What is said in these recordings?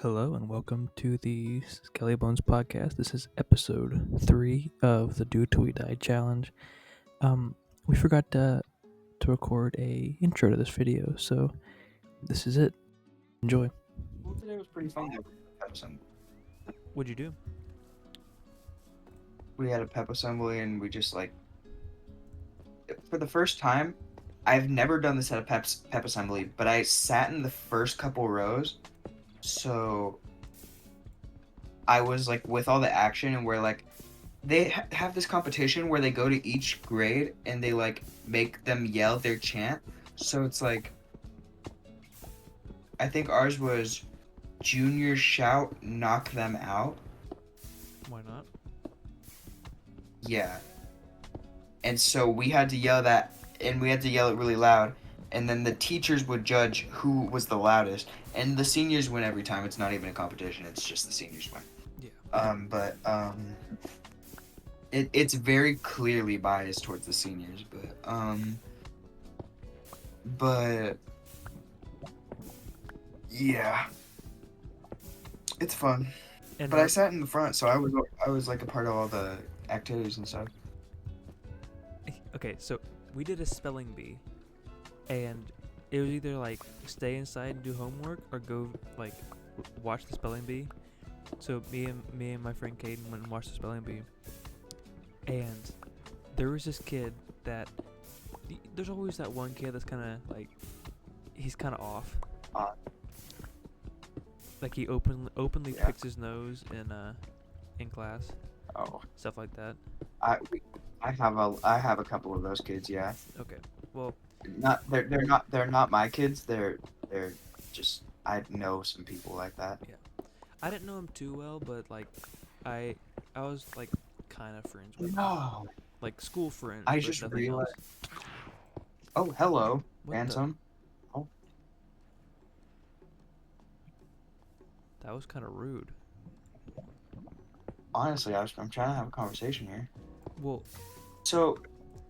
Hello and welcome to the Skelly Bones podcast. This is episode 3 of the Do Till We Die challenge. We forgot to record a intro to this video, so this is it. Enjoy. Well, today was pretty fun. Pep assembly. What'd you do? We had a pep assembly, and we just for the first time, I've never done this at a pep assembly, but I sat in the first couple rows, so I was like with all the action, and we're like, they have this competition where they go to each grade and they like make them yell their chant. So it's like, I think ours was junior shout, knock them out. Why not? Yeah. And so we had to yell that, and we had to yell it really loud, and then the teachers would judge who was the loudest, and the seniors win every time. It's not even a competition, it's just the seniors win. Yeah. It's very clearly biased towards the seniors, but yeah, it's fun. And But I sat in the front, so I was like a part of all the activities and stuff. Okay, so we did a spelling bee, and it was either like stay inside and do homework or go like watch the spelling bee. So me and my friend Caden went and watched the spelling bee, and there was this kid that there's always that one kid that's kind of like he's kind of off. Like he openly picks his nose in class. Oh, Stuff like that. I have a couple of those kids, yeah. Okay. Well, They're not my kids. They're just, I know some people like that. yeah. I didn't know him too well, but like I was like kind of friends with him. No. Like school friends. I but just nothing realized. else. Oh, hello, What handsome. That was kind of rude. Honestly, I'm trying to have a conversation here. Well, So,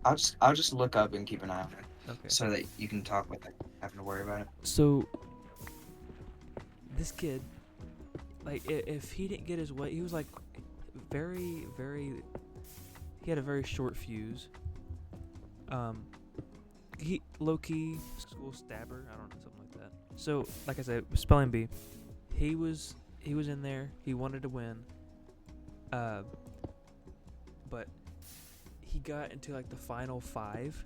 I'll just look up and keep an eye on it, okay. so that you can talk without having to worry about it. So this kid, like, if he didn't get his way, he was like very, very. He had a very short fuse. He low key school stabber. I don't know, something like that. So, like I said, spelling bee. He was in there. He wanted to win. But he got into like the final 5,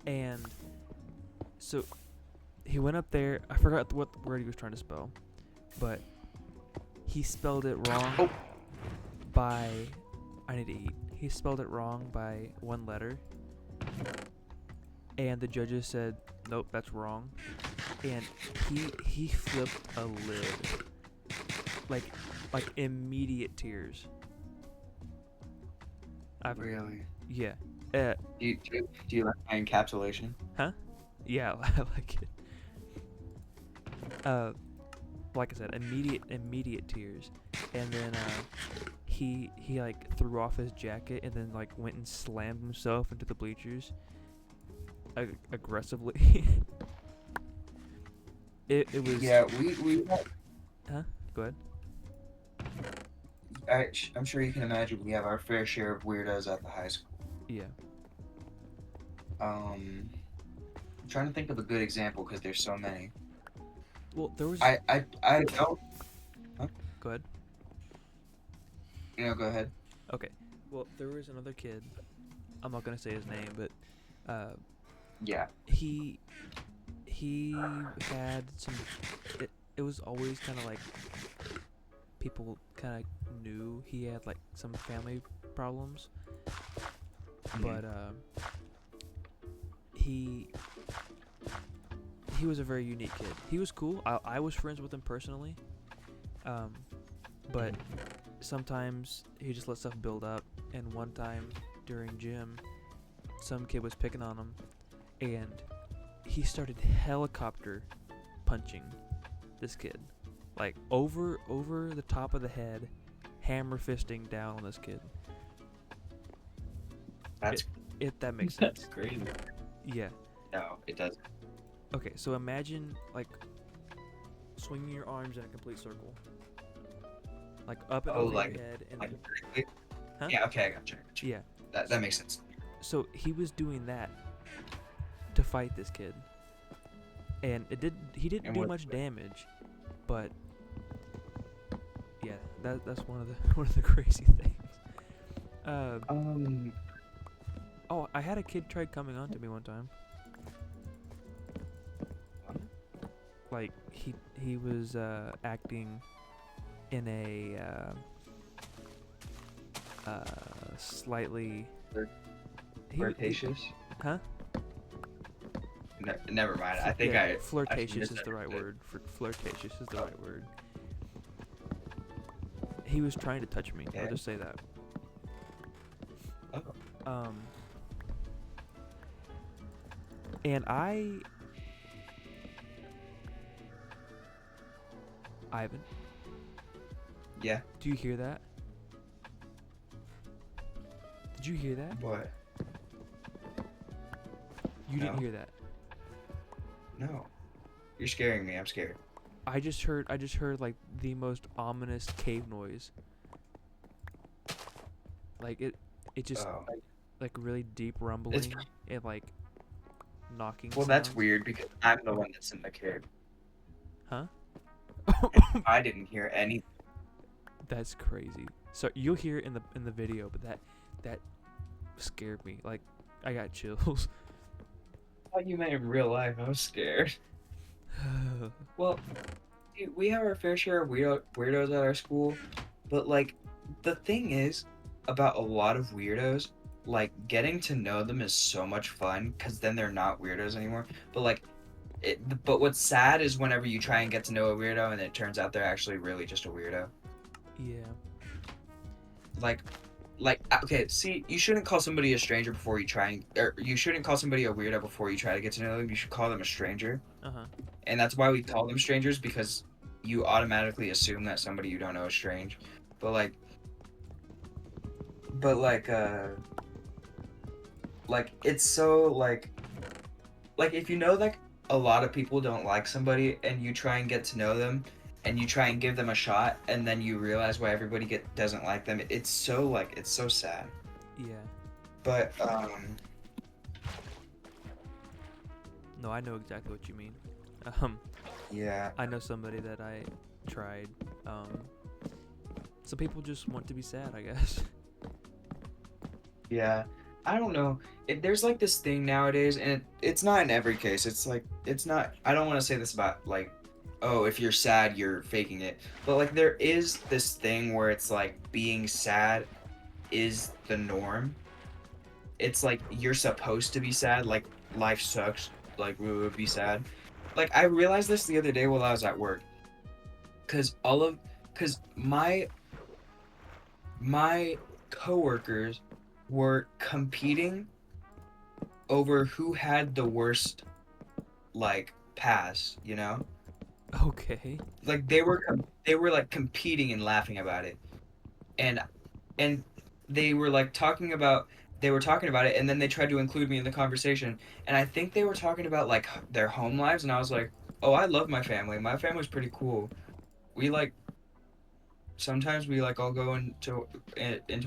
and so he went up there. I forgot what word he was trying to spell, but he spelled it wrong by. I need to eat. He spelled it wrong by one letter, and the judges said, "Nope, that's wrong." And he flipped a lid, like immediate tears. Really? Yeah. Do you like my encapsulation? Huh? Yeah, I like it. Like I said, immediate tears, and then he like threw off his jacket and then like went and slammed himself into the bleachers, aggressively. It was. Yeah, we Huh? Go ahead. I'm sure you can imagine we have our fair share of weirdos at the high school. Yeah. I'm trying to think of a good example because there's so many. Well, there was. I don't. Go ahead. Go ahead. Okay. Well, there was another kid. I'm not gonna say his name, but Yeah. he had some. It was always kind of like people kind of knew he had like some family problems, but he was a very unique kid. He was cool. I was friends with him personally, but sometimes he just let stuff build up. And one time during gym, some kid was picking on him, and he started helicopter punching this kid, like over the top of the head, hammer fisting down on this kid. That's If that makes sense. that's crazy. Yeah. No, it doesn't. Okay, so imagine like swinging your arms in a complete circle, like up and Oh, over like your head, and like then, vertically? huh? Yeah. Okay, I got you. I got you. Yeah. That makes sense. So he was doing that to fight this kid, and he didn't And do what? much damage, but yeah, that's one of the one of the crazy things. Uh, Um. oh, I had a kid tried coming on to me one time. Like he was acting in a slightly Flirtatious. huh? Never mind. I think Yeah, I flirtatious is the right misunderstood. word. Flirtatious is the right word. He was trying to touch me. I'll Okay. just say that. Oh. And Ivan, Yeah. do you hear that? Did you hear that? What? You didn't No. hear that. No. You're scaring me. I'm scared. I just heard like the most ominous cave noise. Like it just Oh. like really deep rumbling and like knocking Well, that's sounds. weird because I'm the one that's in the cave. Huh? I didn't hear any. That's crazy. So you'll hear it in the video, but that scared me. Like I got chills. I thought you meant in real life. I was scared. Well, dude, we have our fair share of weirdos at our school, but like the thing is about a lot of weirdos, like getting to know them is so much fun because then they're not weirdos anymore. But like, but what's sad is whenever you try and get to know a weirdo and it turns out they're actually really just a weirdo. Yeah. Like, okay, see, you shouldn't call somebody a stranger before you try and, or you shouldn't call somebody a weirdo before you try to get to know them. You should call them a stranger. Uh-huh. And that's why we call them strangers, because you automatically assume that somebody you don't know is strange. But it's so like if you know like a lot of people don't like somebody and you try and get to know them and you try and give them a shot and then you realize why everybody doesn't like them, it's so sad. Yeah. But No, I know exactly what you mean. yeah. I know somebody that I tried. Some people just want to be sad, I guess. Yeah, I don't know. There's like this thing nowadays, and it's not in every case. It's like it's not. I don't want to say this about like, oh, if you're sad, you're faking it. But like there is this thing where it's like being sad is the norm. It's like you're supposed to be sad. Like life sucks. Like we would be sad. Like I realized this the other day while I was at work, cause my coworkers were competing over who had the worst like past, you know? Okay. Like they were like competing and laughing about it. And and they were like talking about it and then they tried to include me in the conversation and I think they were talking about like their home lives and I was like, "Oh, I love my family. My family's pretty cool. We like sometimes we like all go into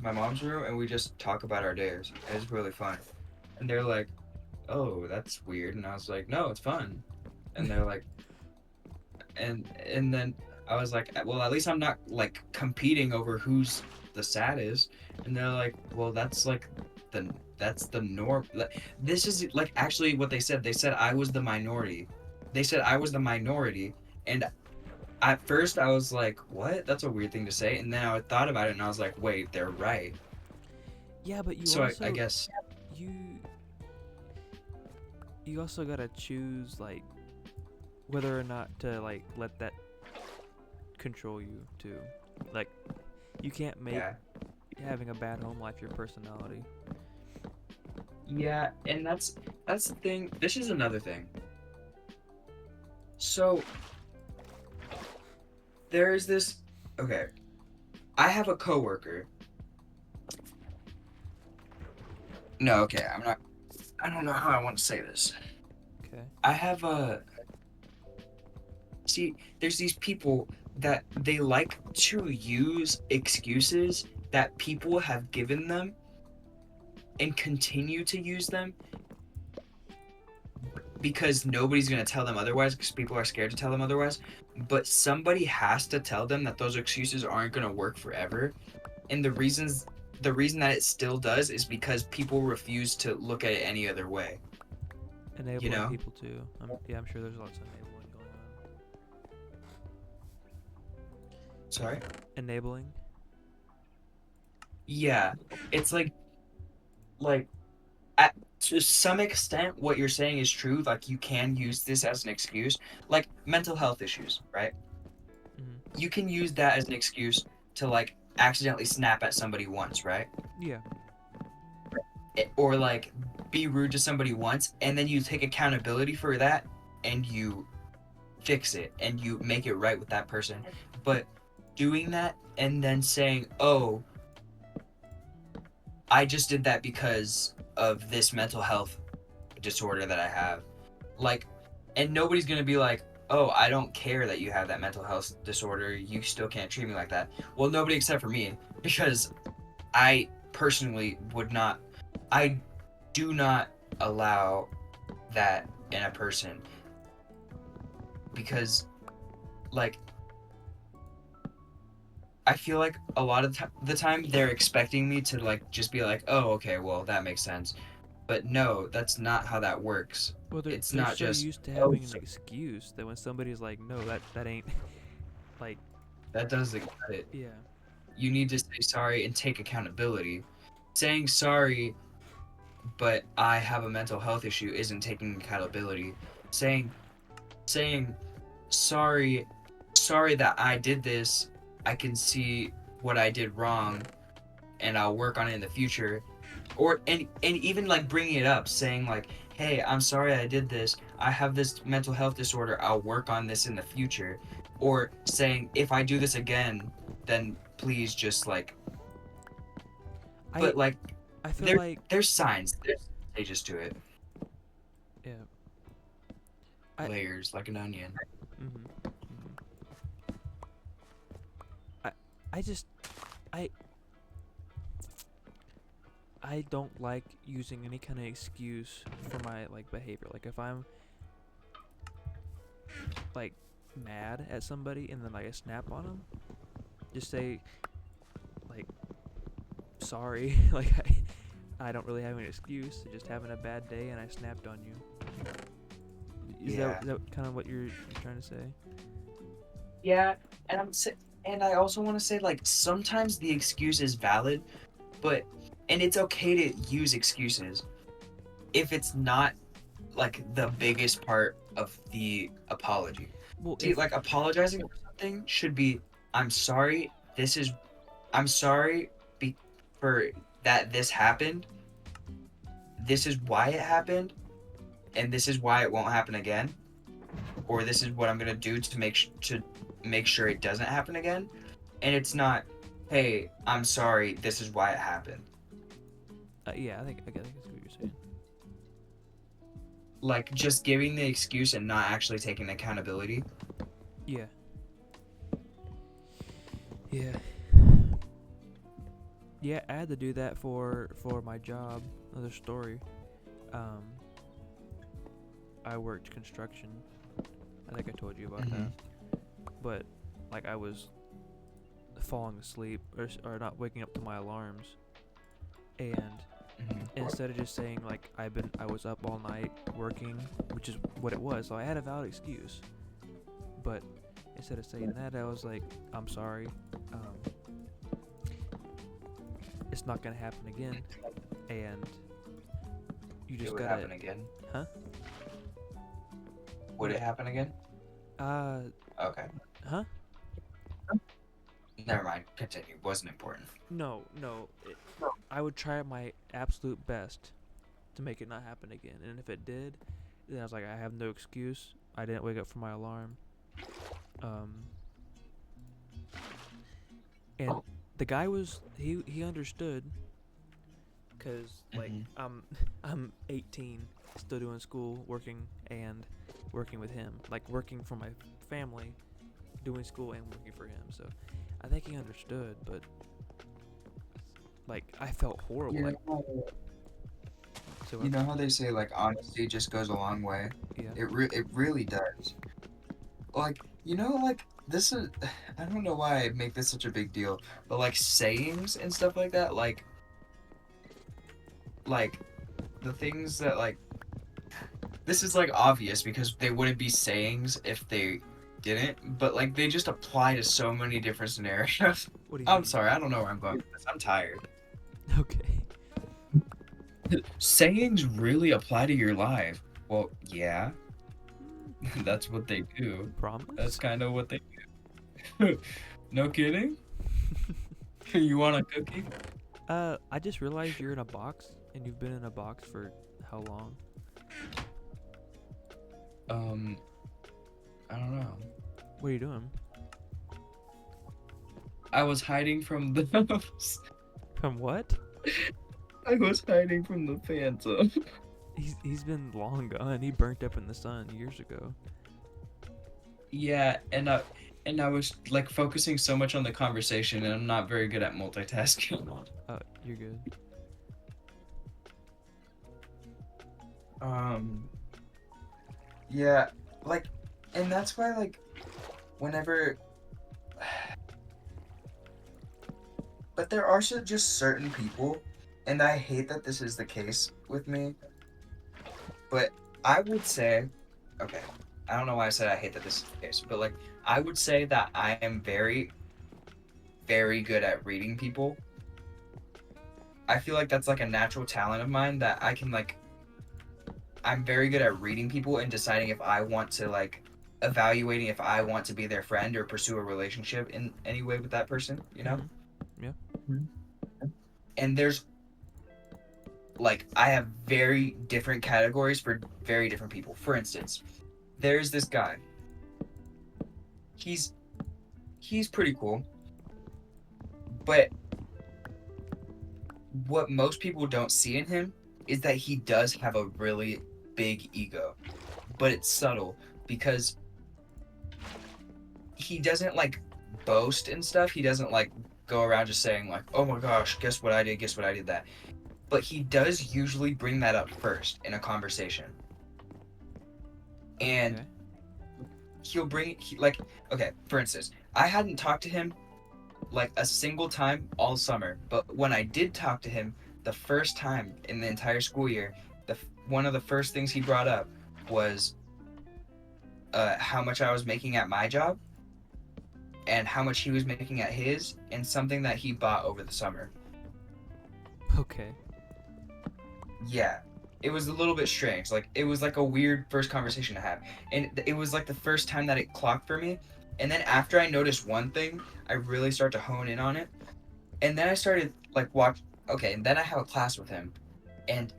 my mom's room and we just talk about our days. It's really fun." And they're like, "Oh, that's weird." And I was like, "No, it's fun." And they're like, and then I was like, "Well, at least I'm not like competing over who's the saddest." And they're like, "Well, that's like that's the norm." Like, this is like actually what they said. They said I was the minority. They said I was the minority, and at first I was like, "What? That's a weird thing to say." And then I thought about it, and I was like, "Wait, they're right." Yeah, but you So also I guess you you also gotta choose like whether or not to like let that control you too. Like you can't make yeah, having a bad home life your personality. yeah, and that's the thing. This is another thing. So there's this. Okay, I have a coworker. No, okay, I'm not. I don't know how I want to say this. Okay. I have a See, there's these people that they like to use excuses that people have given them and continue to use them because nobody's going to tell them otherwise because people are scared to tell them otherwise. But somebody has to tell them that those excuses aren't going to work forever. And the reason that it still does is because people refuse to look at it any other way. You Enabling know? people too. I'm sure there's lots of enabling going Sorry? on. Enabling. Yeah. It's like at to some extent what you're saying is true. Like you can use this as an excuse. Like mental health issues, right? Mm-hmm. You can use that as an excuse to like accidentally snap at somebody once, right? Yeah. Or like be rude to somebody once and then you take accountability for that and you fix it and you make it right with that person. But doing that and then saying, "Oh, I just did that because of this mental health disorder that I have." Like, and nobody's going to be like, "Oh, I don't care that you have that mental health disorder. You still can't treat me like that." Well, nobody except for me because I personally would not I do not allow that in a person because like I feel like a lot of the time they're expecting me to like just be like, "Oh, okay, well, that makes sense." But no, that's not how that works. Well, It's they're not so just, used to "Oh, having an excuse that when somebody's like, no, that ain't like, that doesn't cut it." yeah. You need to say sorry and take accountability. Saying sorry, but I have a mental health issue isn't taking accountability. Saying saying sorry, sorry that I did this. I can see what I did wrong and I'll work on it in the future. Or and even like bringing it up, saying like, "Hey, I'm sorry I did this. I have this mental health disorder. I'll work on this in the future." Or saying, "If I do this again, then please just like." I But like, I feel there like, there's signs, there's stages to it, yeah. I layers like an onion. mhm. Mhm. I I just I I don't like using any kind of excuse for my like behavior. Like if I'm like mad at somebody and then like I snap on them, just say like sorry. Like I don't really have an excuse. I'm just having a bad day and I snapped on you. Yeah. Is that kind of what you're trying to say? Yeah, and and I also want to say like sometimes the excuse is valid, but and it's okay to use excuses if it's not like the biggest part of the apology. Well, See, if like apologizing for something should be, "I'm sorry. I'm sorry be, for that this happened. This is why it happened, and this is why it won't happen again, or this is what I'm gonna do to make sure it doesn't happen again." And it's not, "Hey, I'm sorry. This is why it happened." yeah, I think that's what you're saying. Like just giving the excuse and not actually taking accountability. Yeah, yeah, yeah. I had to do that for my job. Another story. Um, I worked construction. I think I told you about Mm-hmm. that. But like I was falling asleep or not waking up to my alarms, and Mm-hmm. instead of just saying like I was up all night working, which is what it was, so I had a valid excuse. But instead of saying that, I was like, I'm sorry. It's not gonna happen again, and you It just would gotta, happen again. huh? Would What? it happen again? Uh, Okay. huh? Never mind. Continue. Wasn't important. No, no. I would try my absolute best to make it not happen again, and if it did, then I was like, I have no excuse. I didn't wake up for my alarm. Um, and the guy was he understood, cause like Mm-hmm. I'm 18, still doing school, working and working with him, like working for my family, doing school and working for him. So I think he understood, but like I felt horrible. You Like know, so you know how they say like honesty just goes a long way. yeah. It really does. Like like this is I don't know why I make this such a big deal, but like sayings and stuff like that, like the things that like this is like obvious because they wouldn't be sayings if they didn't, but like they just apply to so many different scenarios. What do you I'm mean? sorry, I don't know where I'm going with this. I'm tired. Okay. Sayings really apply to your life. Well, yeah, Hmm, that's what they do. That's promise? kind of what they do. No kidding? You want a cookie? I just realized you're in a box, and you've been in a box for how long? Um, I don't know. What are you doing? I was hiding from the From what? I was hiding from the phantom. He's been long gone. He burnt up in the sun years ago. Yeah, and I was like focusing so much on the conversation, and I'm not very good at multitasking. You're good. Um, yeah, like, and that's why like, whenever, but there are just certain people, and I hate that this is the case with me, but I would say, okay, I don't know why I said I hate that this is the case, but like, I would say that I am very, very good at reading people. I feel like that's like a natural talent of mine that I can like I'm very good at reading people and deciding if I want to like evaluating if I want to be their friend or pursue a relationship in any way with that person, you know? Yeah. And there's like I have very different categories for very different people. For instance, there's this guy. He's pretty cool. But what most people don't see in him is that he does have a really big ego. But it's subtle because he doesn't like boast and stuff. He doesn't like go around just saying like, "Oh my gosh, guess what I did? Guess what I did that." But he does usually bring that up first in a conversation. And Okay. he'll like okay, for instance, I hadn't talked to him like a single time all summer, but when I did talk to him the first time in the entire school year, one of the first things he brought up was how much I was making at my job and how much he was making at his, and something that he bought over the summer. Okay. Yeah, it was a little bit strange. Like it was like a weird first conversation to have, and it was like the first time that it clocked for me. And then after I noticed one thing, I really start to hone in on it, and then I started like watch. Okay, and then I have a class with him, and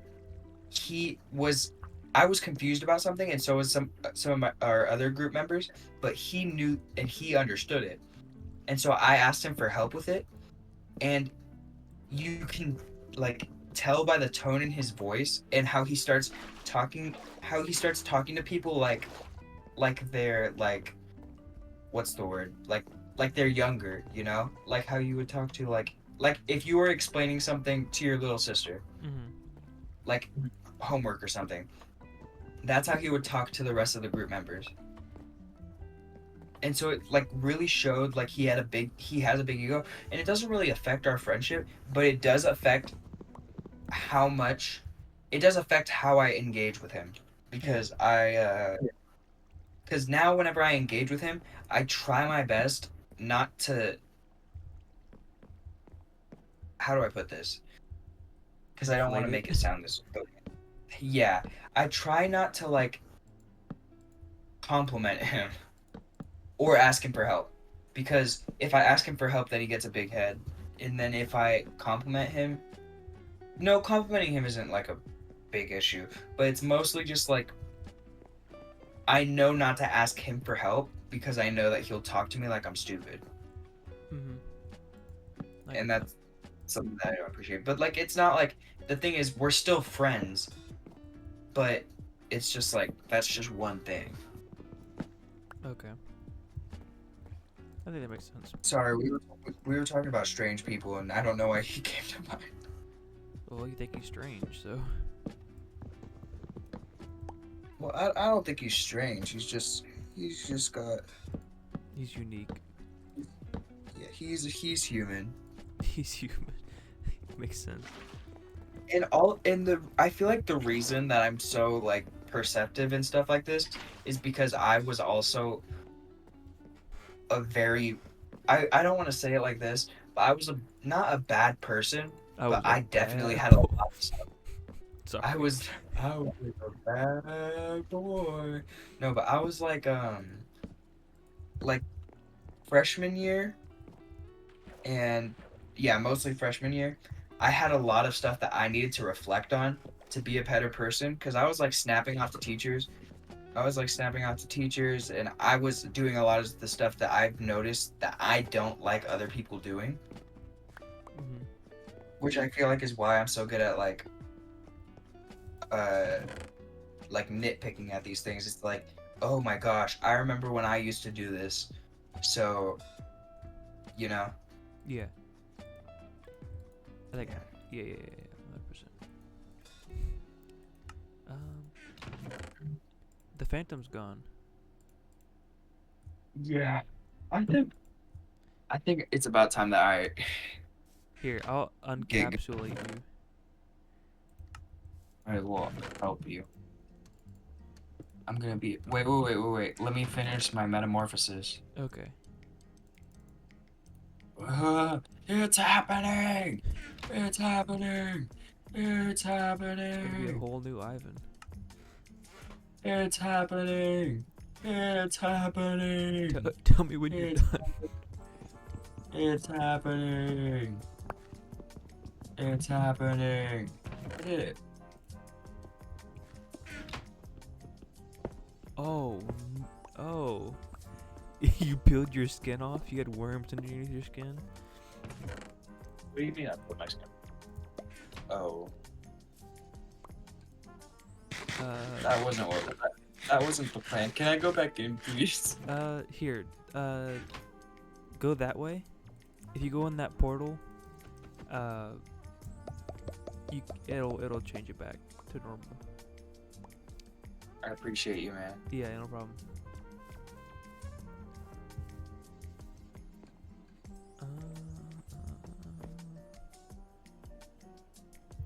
he was. I was confused about something, and so was some of our other group members. But he knew and he understood it, and so I asked him for help with it, and you can like tell by the tone in his voice and how he starts talking to people like they're like what's the word like they're younger, you know, like how you would talk to like if you were explaining something to your little sister, Mhm. like homework or something. That's how he would talk to the rest of the group members. And so it like really showed like he has a big ego, and it doesn't really affect our friendship, but it does affect how much it does affect how I engage with him, Yeah. because because now whenever I engage with him, I try my best not to, how do I put this? Because I don't want Inflate to it. make it sound this, but yeah, I try not to like compliment him or ask him for help, because if I ask him for help, then he gets a big head, and then if I compliment him, no, complimenting him isn't like a big issue, but it's mostly just like I know not to ask him for help because I know that he'll talk to me like I'm stupid, Mhm. I and get that. that's something that I don't appreciate. But like, it's not like the thing is we're still friends, but it's just like that's just one thing. Okay. I think that makes sense. Sorry, we were talking about strange people, and I don't know why he came to mind. Well, you think he's strange, so. Well, I don't think he's strange. He's just got He's unique. yeah. He's human. He's human. Makes sense. I feel like the reason that I'm so like perceptive and stuff like this is because I was also a very I don't want to say it like this, but I was not a bad person, I but was a I definitely bad had a boy. lot of stuff. Sorry. I was a bad boy. No, but I was like freshman year and yeah, mostly freshman year. I had a lot of stuff that I needed to reflect on to be a better person because I was like snapping off the teachers. I was like snapping off the teachers and I was doing a lot of the stuff that I've noticed that I don't like other people doing, Hmm. which I feel like is why I'm so good at uh like nitpicking at these things. It's like, oh my gosh, I remember when I used to do this. So, you know, Yeah. I think. yeah. Yeah. 100%. The Phantom's gone. Yeah. I think it's about time that I Here, I'll get uncapsulate you. I will help you. I'm gonna be wait. Let me finish my metamorphosis. Okay. It's happening! It's happening! It's It's gonna be a happening! whole new Ivan. It's happening! It's happening! Tell me when you're It's done. it's happening! It's happening! I did it. Oh. Oh. You peeled your skin off? You had worms underneath your skin? What do you mean I put my skin? Oh, that wasn't what that wasn't the plan. Can I go back in, please? Here. Go that way. If you go in that portal, uh, it'll change it back to normal. I appreciate you, man. Yeah, no problem.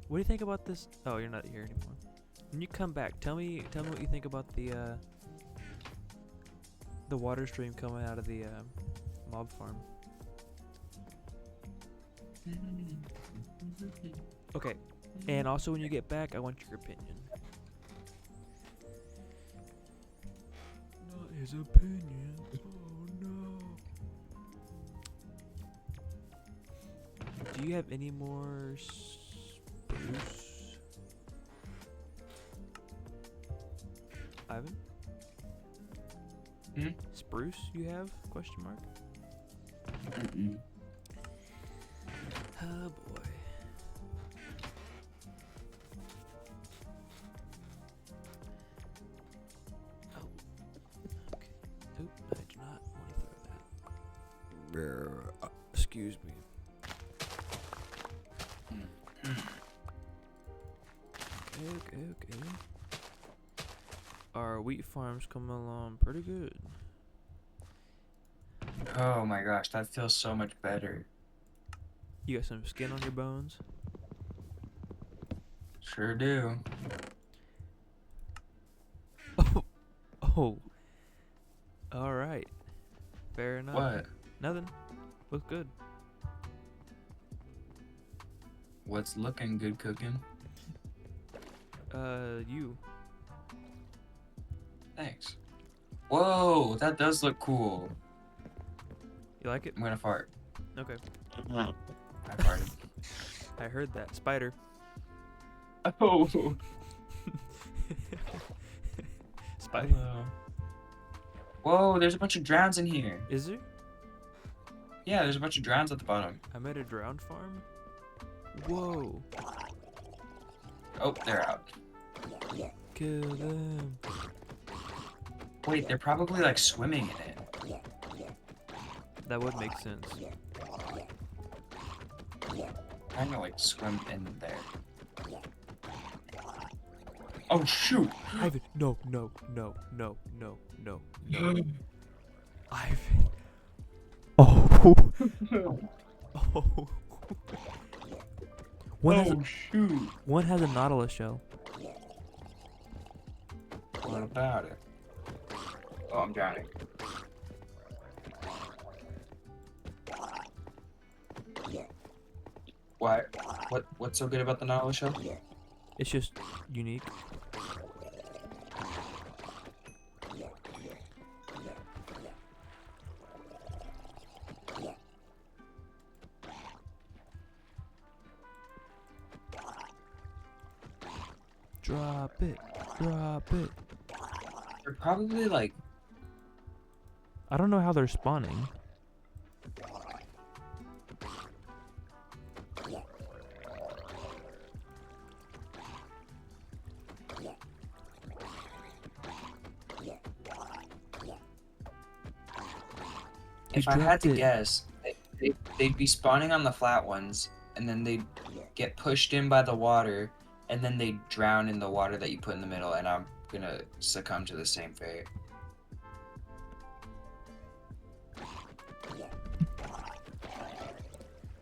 What do you think about this? Oh, you're not here anymore. When you come back, tell me what you think about the water stream coming out of the mob farm. Okay, and also when you get back, I want your opinion. Not his opinion. Oh no. Do you have any more spruce? Ivan? Hmm? Spruce you have? Question mark. Mm-mm. Oh boy. Oh. Okay. Oop, I do not want to throw that. Excuse me. Okay. Our wheat farm's coming along pretty good. Oh my gosh, that feels so much better. You got some skin on your bones? Sure do. Oh. Alright. Fair enough. What? Nothing. Looks good. What's looking good cooking? You. Thanks. Whoa, that does look cool. You like it? I'm gonna fart. Okay. I farted. I heard that. Spider. Oh. Spider. Hello. Whoa, there's a bunch of drowns in here. Is there? Yeah, there's a bunch of drowns at the bottom. I'm at a drowned farm? Whoa. Oh, they're out. Kill them. Wait, they're probably like swimming in it. that would make sense. I know, like swim in there. Oh shoot! Ivan, no, no, no, no, no, no, no. Ivan. Oh. Oh. Shoot! One has a nautilus shell. What about it? Oh, I'm drowning. Why? What's so good about the Nautilus shell? It's just unique. Drop it. Drop it. They're probably like. I don't know how they're spawning. If I had to guess, they'd be spawning on the flat ones, and then they'd get pushed in by the water, and then they'd drown in the water that you put in the middle, and I'm gonna succumb to the same fate.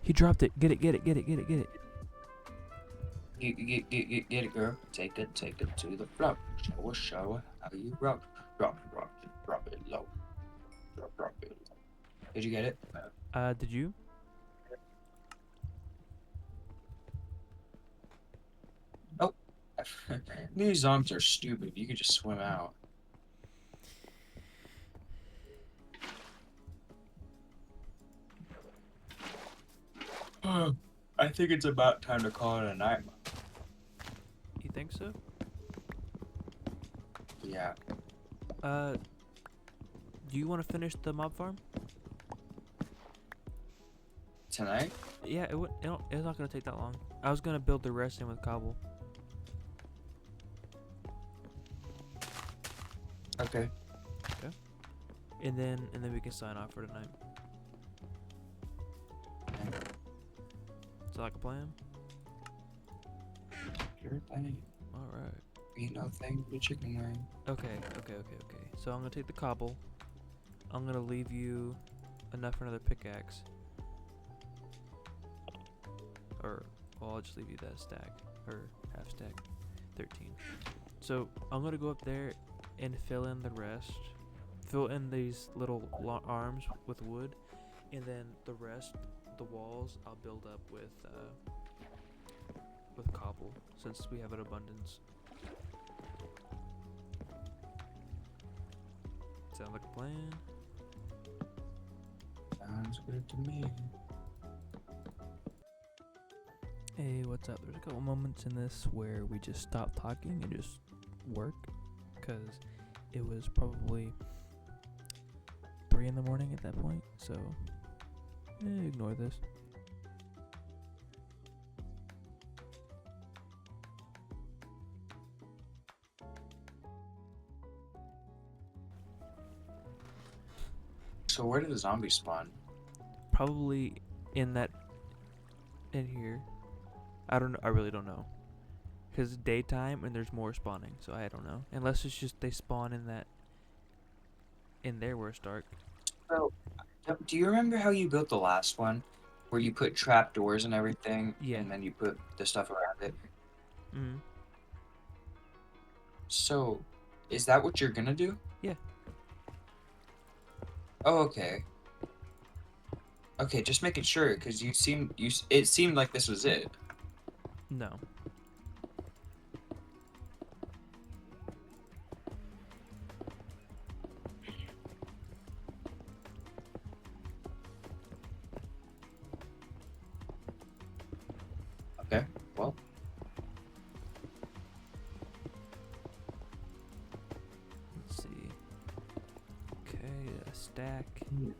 He dropped it. Get it, get it, get it, get it, get it. Get it, girl. Take it to the floor. Show her how you rock. Drop it low. Drop it low. Did you get it? Did you? Oh. These zombies are stupid. You could just swim out. I think it's about time to call it a night. You think so? Yeah. Do you want to finish the mob farm? Tonight? Yeah, it's not gonna take that long. I was gonna build the rest in with cobble. Okay. And then we can sign off for tonight. Is that like a plan? Sure thing. Alright. Ain't no thing but chicken wing. Okay. So I'm gonna take the cobble. I'm gonna leave you enough for another pickaxe. Or, well, I'll just leave you that stack. Or half stack. 13. So I'm gonna go up there and fill in the rest. Fill in these little arms with wood. And then the rest, the walls, I'll build up with cobble, since we have an abundance. Sound like a plan? Sounds good to me. Hey, what's up? There's a couple moments in this where we just stopped talking and just work, because it was probably 3 in the morning at that point, so ignore this. So where did the zombies spawn? Probably in here. I don't know. I really don't know. Because it's daytime and there's more spawning, so I don't know. Unless it's just they spawn in there where it's dark. So, do you remember how you built the last one? Where you put trap doors and everything, Yeah. and then you put the stuff around it? Mm-hmm. So, is that what you're gonna do? Yeah. Oh, okay. Okay, just making sure, because it seemed like this was it. No. Okay, well. Let's see. Okay, a stack and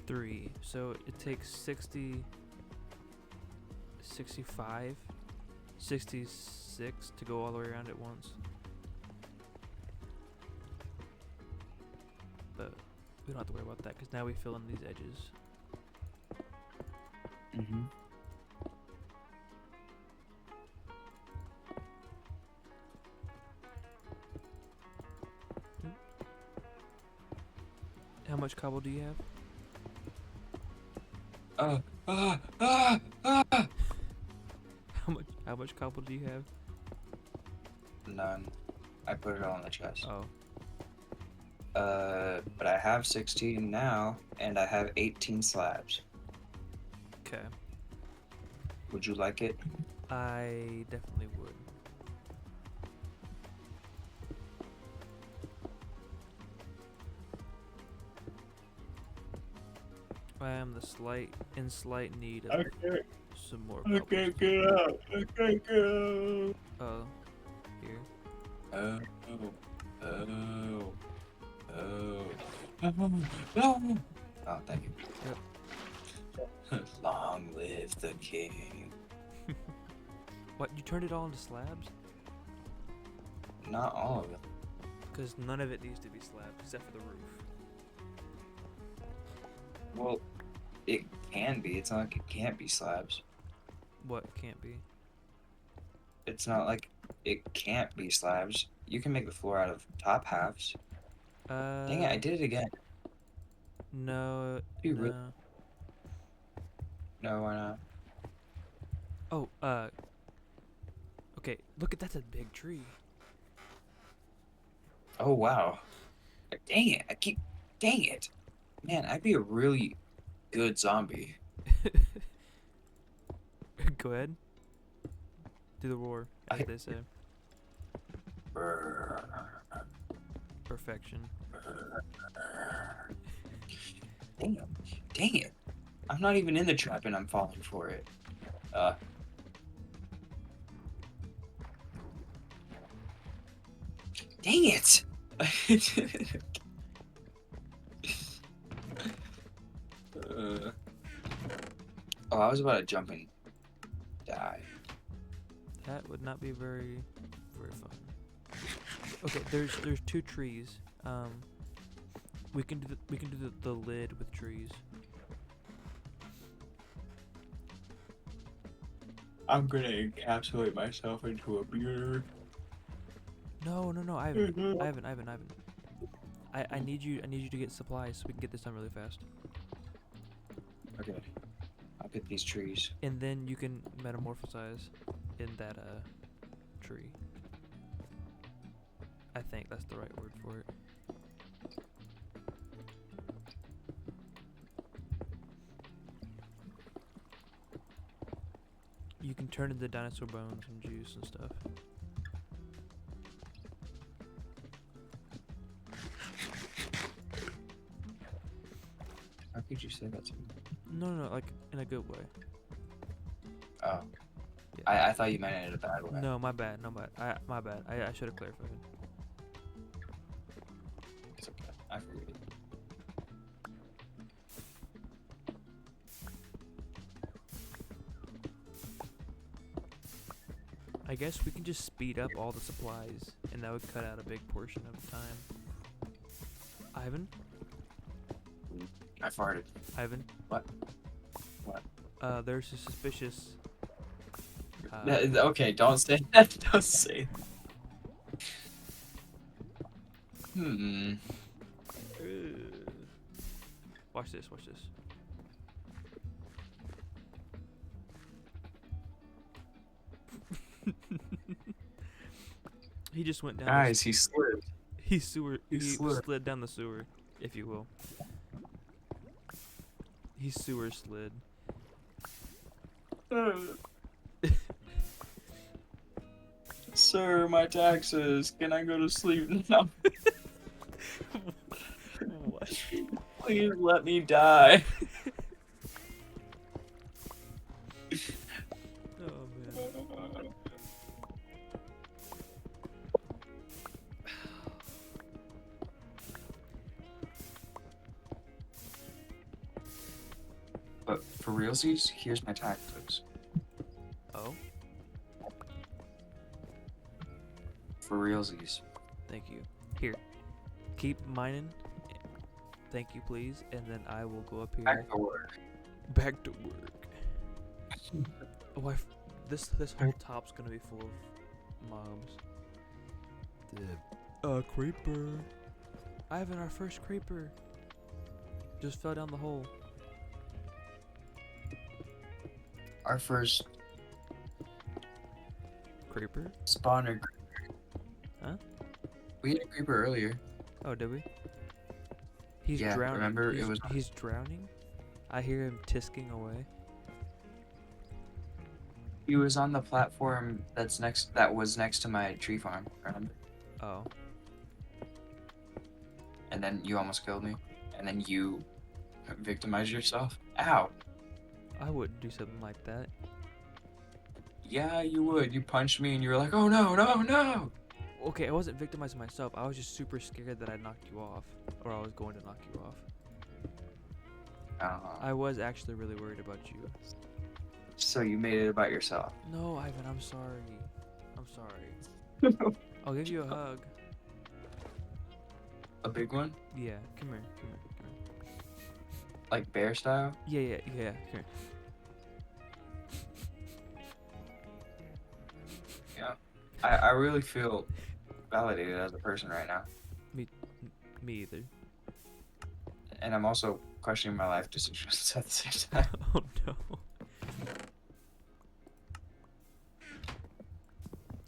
3. So it takes 60, 65, 66 to go all the way around at once. But We don't have to worry about that because now we fill in these edges. Mm-hmm. How much cobble do you have? Ah, ah, ah. How much cobble do you have? None. I put it all in the chest. Oh, But I have 16 now, and I have 18 slabs. okay. Would you like it? I definitely would. I am in slight need of some more I cobblestone. can't get out. I can't get out. Oh, here. Oh, oh, oh, oh. Oh, thank you. Yep. Long live the king. What? You turned it all into slabs? Not all of it. Because none of it needs to be slabs except for the roof. Well, it can be. It's not like it can't be slabs. What can't be? It's not like it can't be slabs. You can make the floor out of top halves. Dang it, I did it again. No, You really- no. No, why not? Oh, okay. Look at that's a big tree. Oh, wow. Dang it, dang it. Man, I'd be a really good zombie. Go ahead. Do the roar, as I- they say. Perfection. Damn, dang it. I'm not even in the trap and I'm falling for it. Dang it! Oh, I was about to jump and die. That would not be very fun. Okay, there's two trees. We can do the lid with trees. I'm gonna encapsulate myself into a beard. No, Ivan. I need you to get supplies so we can get this done really fast. Okay, I'll get these trees. And then you can metamorphosize in that tree. I think that's the right word for it. You can turn into dinosaur bones and juice and stuff. How could you say that to me? No, like in a good way. Oh, Yeah. I thought you meant it in a bad way. No, my bad. My bad. I should have clarified. It's okay. I forget it. I guess we can just speed up all the supplies, and that would cut out a big portion of the time. Ivan? I farted. Ivan? What? What? There's a suspicious... Okay, don't say that. Don't say that. Watch this. He just went down. Guys, he slid. He slid. slid. Down the sewer, if you will. He sewer slid. Sir, my taxes. Can I go to sleep now? What? Please let me die. Oh man. But for realsies, here's my tactics. Oh, For realsies. thank you. Here, keep mining. Thank you, please. And then I will go up here. Back to work. Back to work. Oh, this whole top's gonna be full of mobs. Creeper. Ivan, our first creeper. Just fell down the hole. Our first Creeper? spawner. Huh? We had a creeper earlier. Oh, did we? He's Yeah, drowning. remember, it was- He's drowning? I hear him tisking away. He was on the platform that was next to my tree farm, remember? Oh. And then you almost killed me. And then you victimized yourself. Ow. I wouldn't do something like that. Yeah, you would. You punched me and you were like, oh no, no, no. Okay, I wasn't victimizing myself. I was just super scared that I knocked you off. Or I was going to knock you off. I was actually really worried about you. So you made it about yourself. No, Ivan, I'm sorry. I'm sorry. I'll give you a hug. A big one? Yeah, come here, come here, come here. Like bear style? Yeah, come here. Yeah. I really feel validated as a person right now. Me either. And I'm also questioning my life decisions at the same time. Oh no.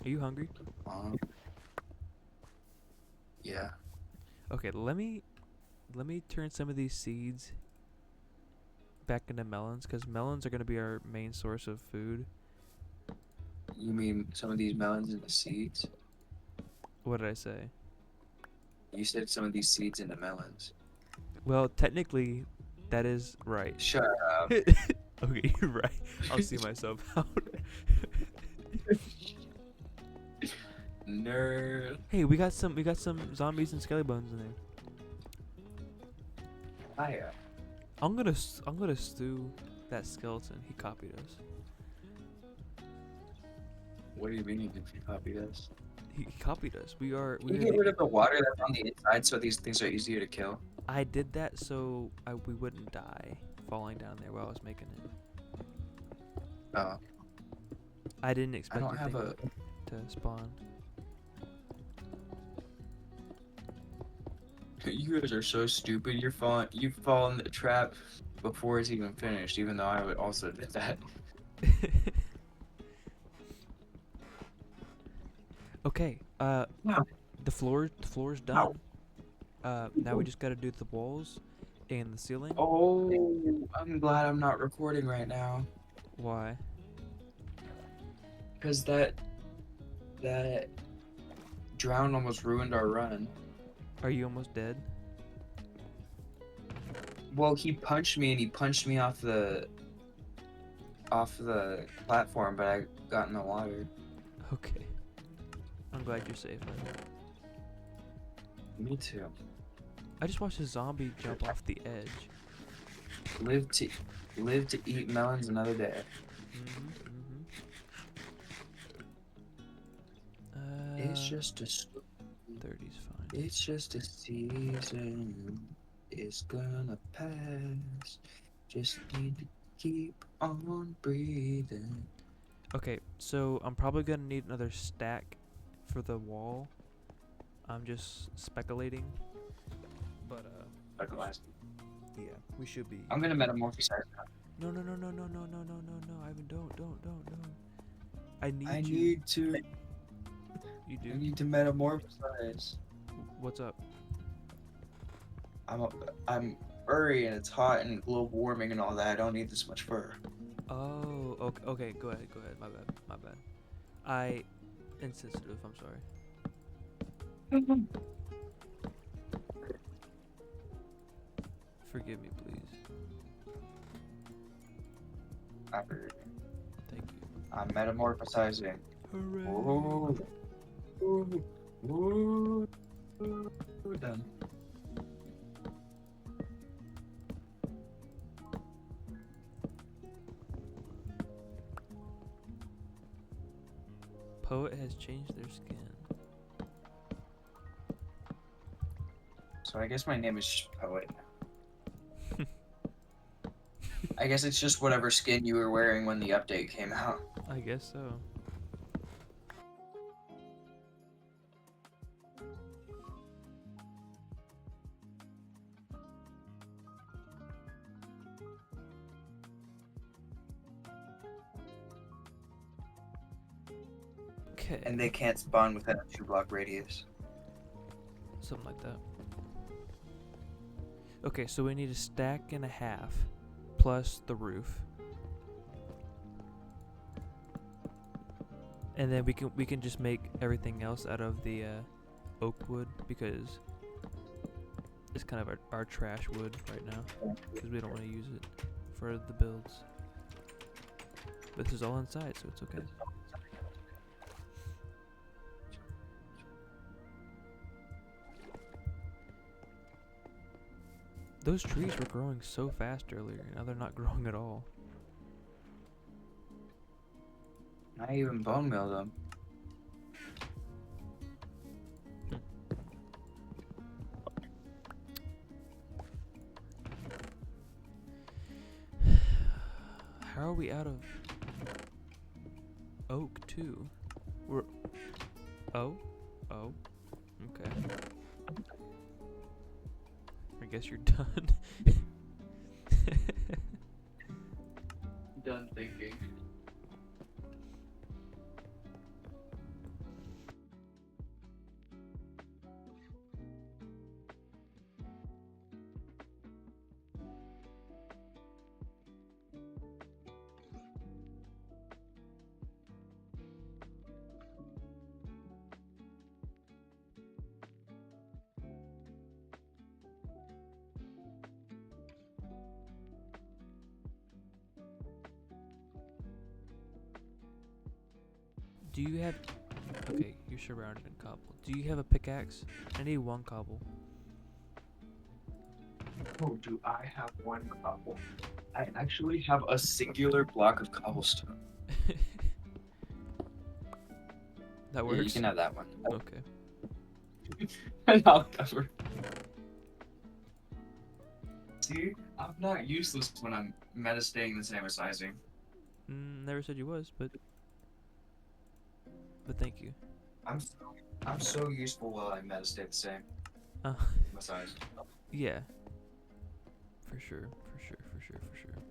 Are you hungry? Yeah. Okay, let me turn some of these seeds back into melons, because melons are going to be our main source of food. You mean some of these melons and the seeds? What did I say? You said some of these seeds into melons. Well, technically, that is right. Shut up. Okay, you're right. I'll see myself out. Nerd. Hey, we got some zombies and skelebones in there. Hiya. I'm gonna stew that skeleton. He copied us. What do you mean if you copy this? He copied us. We Can you get rid of the water that's on the inside so these things are easier to kill? I did that so we wouldn't die falling down there while I was making it. Oh. I didn't expect I don't have anything to spawn. You guys are so stupid. You fall in the trap before it's even finished, even though I would also did that. Okay, No. the floor's done. Now we just gotta do the walls and the ceiling. Oh, I'm glad I'm not recording right now. Why? Because that drown almost ruined our run. Are you almost dead? Well, he punched me and he punched me off the platform, but I got in the water. Okay. I'm glad you're safe. Me too. I just watched a zombie jump off the edge. Live to eat melons another day. It's just a 30's fine. It's just a season. It's gonna pass. Just need to keep on breathing. Okay, so I'm probably gonna need another stack for the wall. I'm just speculating, but yeah, we should be. I'm gonna metamorphosize now. No, Ivan, don't. I need you. need to. You do? I need to metamorphosize. What's up? I'm furry and it's hot and global warming and all that. I don't need this much fur. Oh, okay. Go ahead. My bad. I insensitive. I'm sorry. Forgive me, please. Thank you. I'm metamorphosizing. Hooray! Ooh. Done. Poet has changed their skin. So I guess my name is just Poet. I guess it's just whatever skin you were wearing when the update came out. I guess so. Okay. And they can't spawn within a 2-block radius. Something like that. Okay, so we need a stack and a half plus the roof. And then we can just make everything else out of the oak wood because it's kind of our trash wood right now because we don't want to use it for the builds. But this is all inside, so it's okay. Those trees were growing so fast earlier, now they're not growing at all. Not even bone meal them. How are we out of oak too? We're oh, okay. I guess you're done. Done thinking. Do you have? Okay, you're surrounded in cobble. Do you have a pickaxe? I need one cobble. Oh, do I have one cobble? I actually have a singular block of cobblestone. That Yeah, you works. can have that one. Okay. And I'll cover. See, I'm not useless when I'm meta staying the same as sizing. Never said you was, but thank you. I'm so useful while I meta stay the same. Uh, My size. yeah. For sure, for sure, for sure, for sure.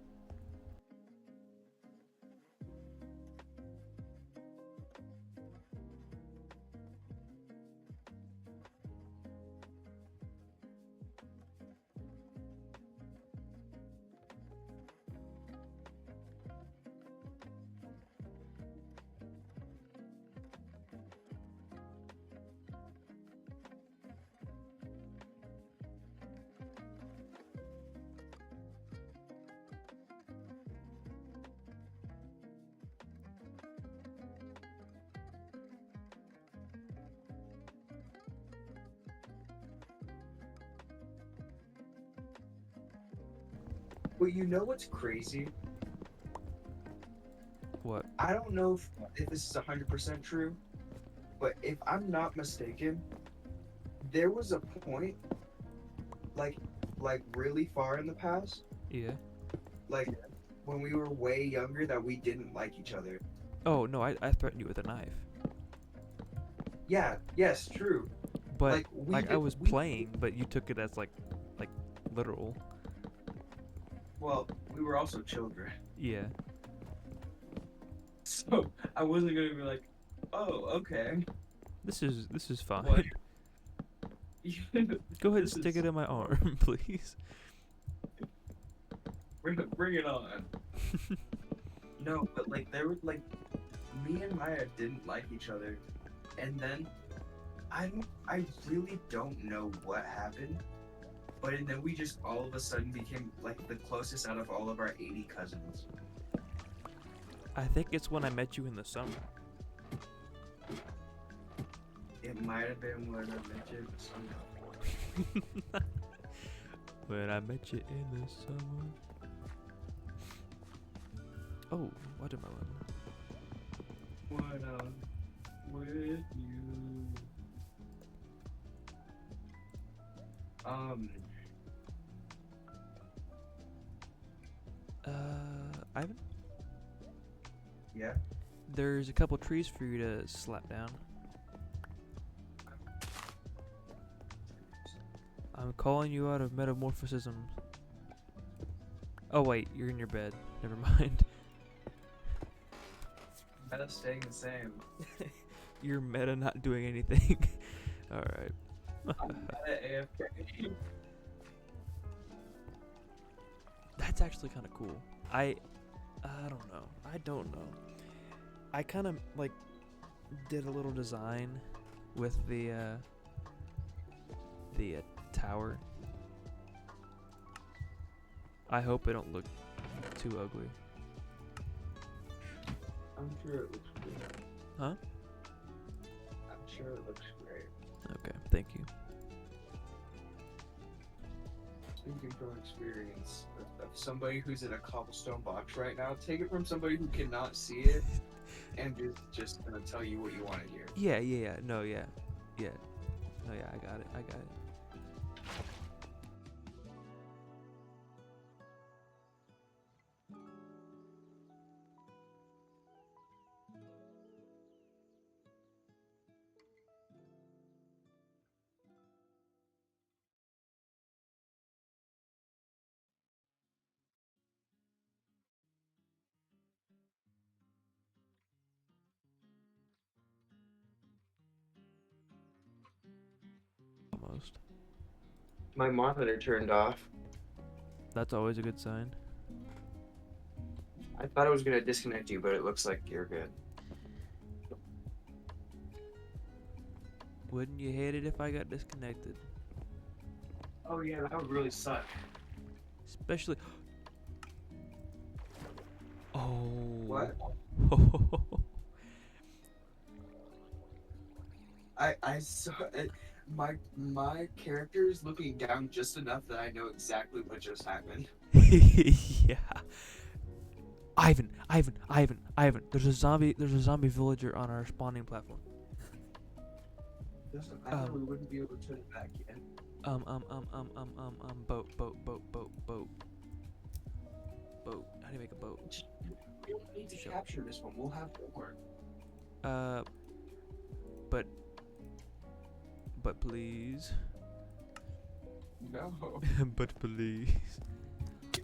Well, you know what's crazy? What? I don't know if this is 100% true, but if I'm not mistaken, there was a point, like, really far in the past, Yeah. like, when we were way younger, that we didn't like each other. Oh no, I threatened you with a knife. Yeah, yes, true. But Like, I was playing, but you took it as like literal. Well, we were also children. Yeah. So I wasn't gonna be like, oh, okay. This is fine. What? Go ahead and This stick is- it in my arm, please. Bring it on. No, but like there were like me and Maya didn't like each other, and then I really don't know what happened, but then we just all of a sudden became like the closest out of all of our 80 cousins. I think it's when I met you in the summer. It might have been when I met you somehow. When I met you in the summer. Oh, what am I learning? What with you? Um. Uh, Yeah. There's a couple trees for you to slap down. I'm calling you out of metamorphism. Oh wait, you're in your bed. Never mind. Meta staying the same. You're meta not doing anything. Alright. I'm meta AFK. That's actually kind of cool. I don't know. I don't know. I kind of like did a little design with the tower. I hope it don't look too ugly. I'm sure it looks great. Huh? I'm sure it looks great. Okay, thank you. Speaking from experience of somebody who's in a cobblestone box right now, take it from somebody who cannot see it and is just gonna tell you what you want to hear. Yeah. No, yeah. Yeah. No, yeah, I got it. Almost. My monitor turned off. That's always a good sign. I thought it was gonna disconnect you, but it looks like you're good. Wouldn't you hate it if I got disconnected? Oh yeah, that would really suck. Especially. Oh. What? I saw it. My character is looking down just enough that I know exactly what just happened. Yeah. Ivan. There's a zombie villager on our spawning platform. I know we wouldn't be able to turn it back yet. Boat. How do you make a boat? We don't need to capture this one. We'll have more. But please. No. But please.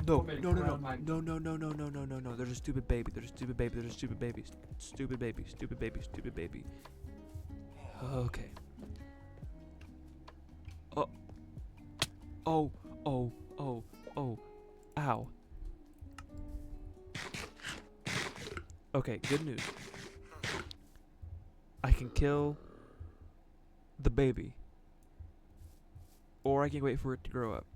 No. There's a stupid baby. Stupid baby. Okay. Oh. Ow. Okay, good news. I can kill the baby. Or I can wait for it to grow up.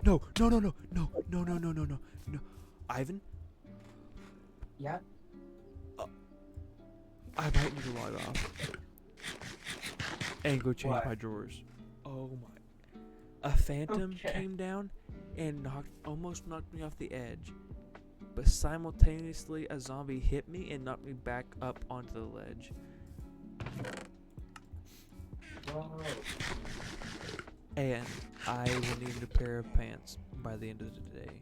No. Ivan? Yeah? I might need to log off. And go change What? my drawers. Oh my. A phantom Okay. came down and almost knocked me off the edge. But simultaneously a zombie hit me and knocked me back up onto the ledge. Whoa. And I will need a pair of pants by the end of the day.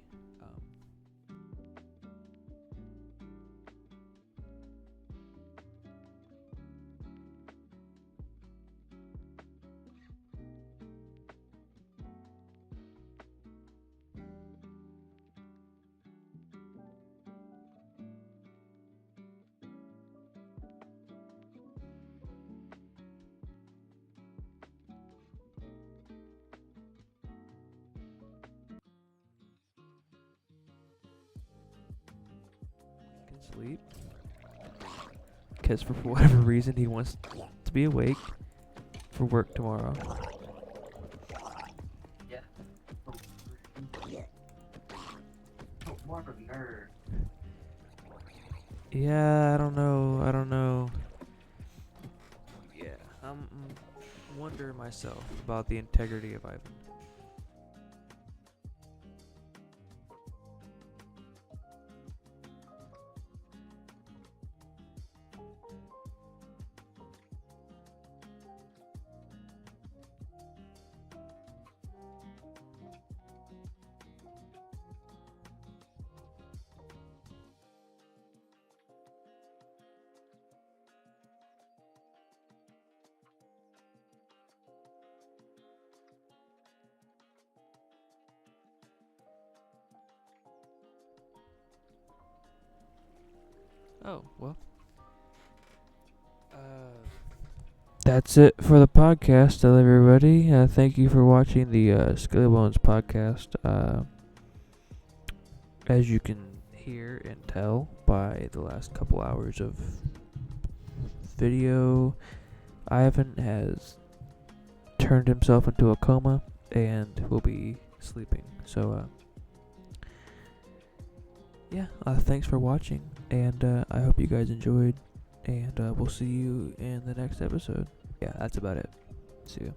Sleep. Because for whatever reason he wants to be awake for work tomorrow. Yeah. Oh, more of a nerd. Yeah, I don't know. Yeah, I'm wondering myself about the integrity of Ivan. Oh, well. That's it for the podcast, everybody. Thank you for watching the Skillbones podcast. As you can hear and tell by the last couple hours of video, Ivan has turned himself into a coma and will be sleeping. So, yeah, thanks for watching, and I hope you guys enjoyed, and we'll see you in the next episode. Yeah, that's about it. See ya.